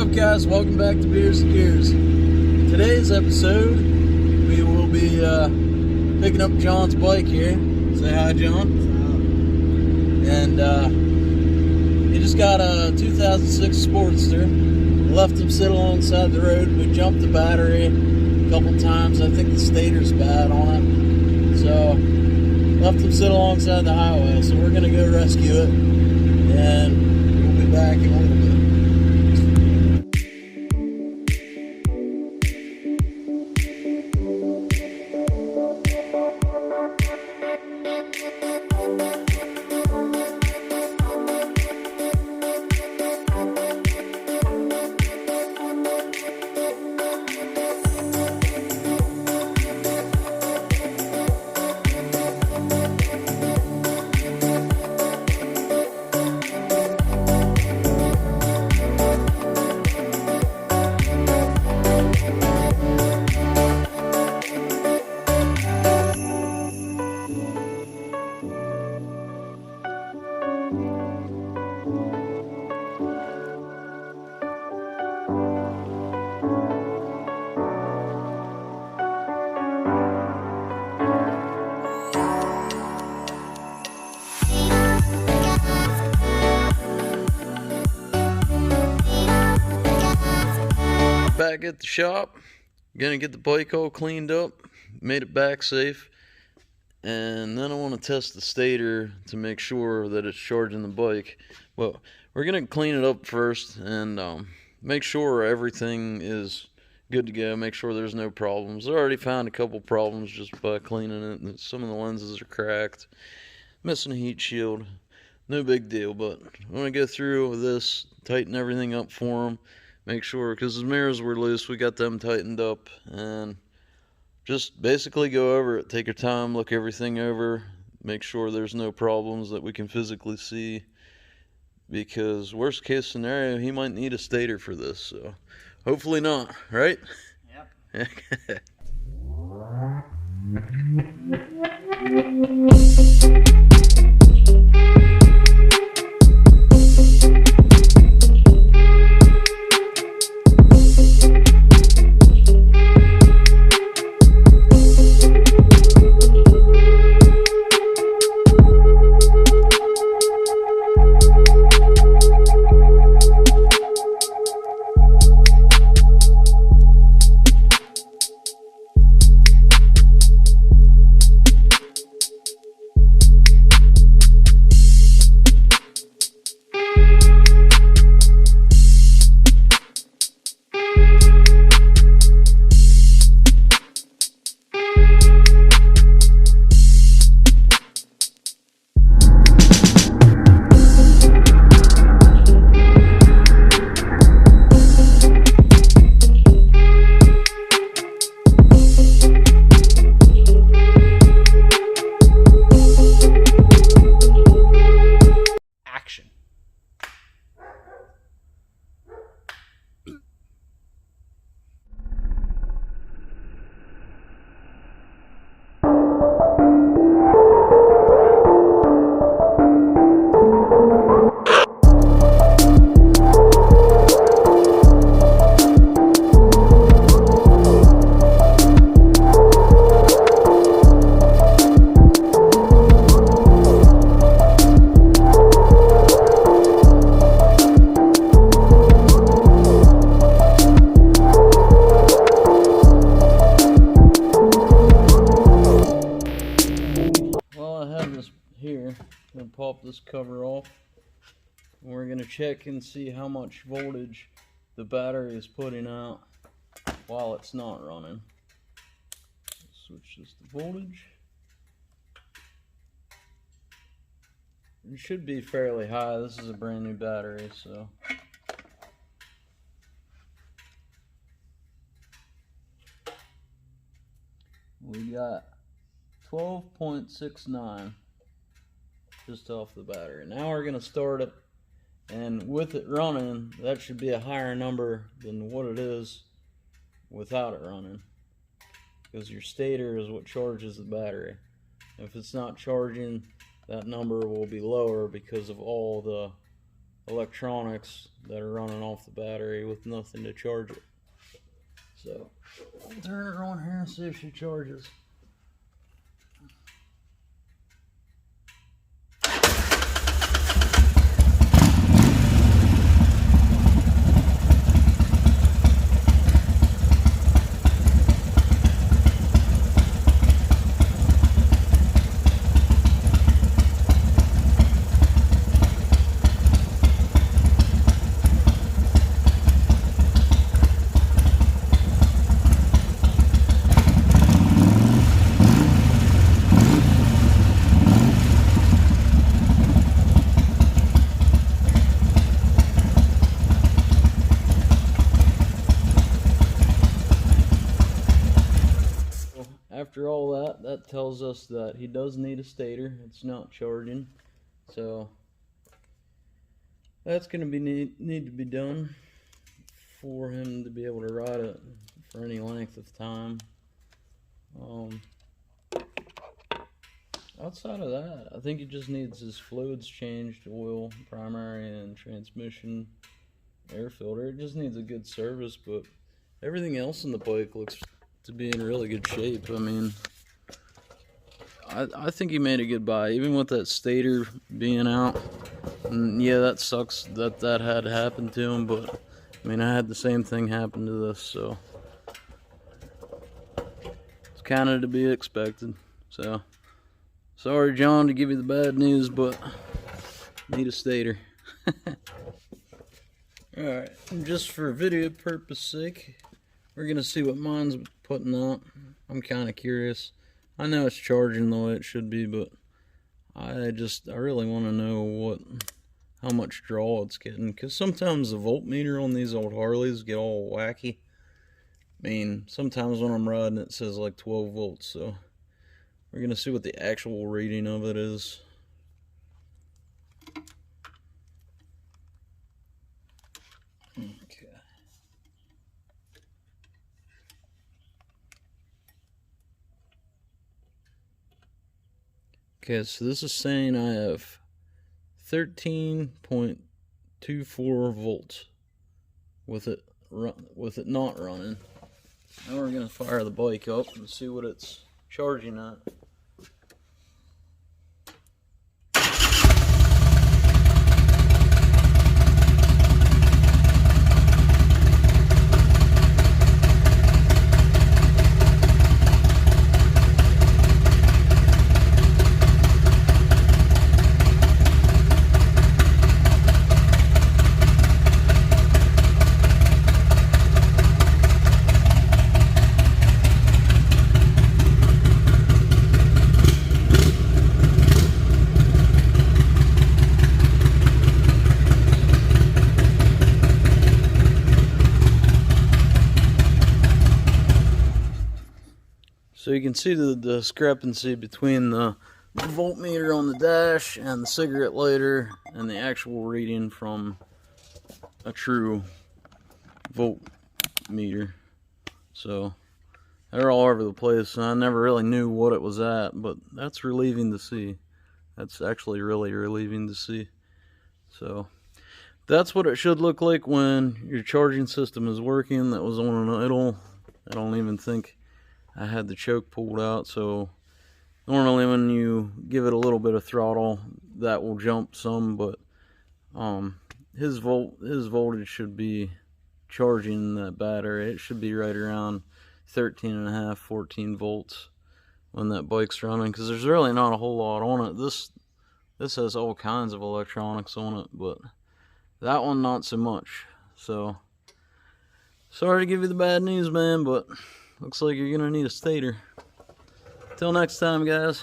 up, guys? Welcome back to Beers and Gears. Today's episode, we will be picking up John's bike here. Say hi, John. And he just got a 2006 Sportster. Left him sit alongside the road. We jumped the battery a couple times. I think the stator's bad on it. So, left him sit alongside the highway. So we're going to go rescue it. And we'll be back in a little bit. Back at the shop, gonna get the bike all cleaned up, made it back safe, and then I want to test the stator to make sure that it's charging the bike. Well, we're gonna clean it up first and make sure everything is good to go, make sure there's no problems. I already found a couple problems just by cleaning it. Some of the lenses are cracked, missing a heat shield, no big deal, but I want to go through this, tighten everything up for them. Make sure, because the mirrors were loose, we got them tightened up, and just basically go over it. Take your time, look everything over, make sure there's no problems that we can physically see, because worst case scenario, he might need a stator for this, so hopefully not, right? Yep. Pop this cover off, and we're going to check and see how much voltage the battery is putting out while it's not running. Switch this to voltage. It should be fairly high. This is a brand new battery, so we got 12.69 just off the battery. Now we're going to start it, and with it running, that should be a higher number than what it is without it running, because your stator is what charges the battery. If it's not charging, that number will be lower because of all the electronics that are running off the battery with nothing to charge it. So I'll turn her on here and see if she charges. After all that, that tells us that he does need a stator. It's not charging, so that's going to be need to be done for him to be able to ride it for any length of time. Outside of that, I think he just needs his fluids changed, oil, primary, and transmission, air filter. It just needs a good service, but everything else in the bike looks to be in really good shape. I mean, I think he made a good buy, even with that stator being out. And yeah, that sucks that had happened to him, but I mean, I had the same thing happen to this, so it's kind of to be expected. So sorry, John, to give you the bad news, but need a stator. Alright, just for video purpose sake, we're gonna see what mine's putting out. I'm kind of curious. I know it's charging the way it should be, but I really want to know how much draw it's getting, because sometimes the voltmeter on these old Harleys get all wacky. I mean, sometimes when I'm riding it says like 12 volts, so we're gonna see what the actual reading of it is. Okay. Okay, so this is saying I have 13.24 volts with it not running. Now we're gonna fire the bike up and see what it's charging at. So you can see the discrepancy between the voltmeter on the dash and the cigarette lighter and the actual reading from a true voltmeter. So they're all over the place, and I never really knew what it was at, but that's relieving to see. That's actually really relieving to see. So that's what it should look like when your charging system is working. That was on an idle. I don't even think I had the choke pulled out, so normally when you give it a little bit of throttle, that will jump some, but his voltage should be charging that battery. It should be right around 13.5, 14 volts when that bike's running, because there's really not a whole lot on it. This has all kinds of electronics on it, but that one not so much. So sorry to give you the bad news, man, but looks like you're gonna need a stator. Till next time, guys.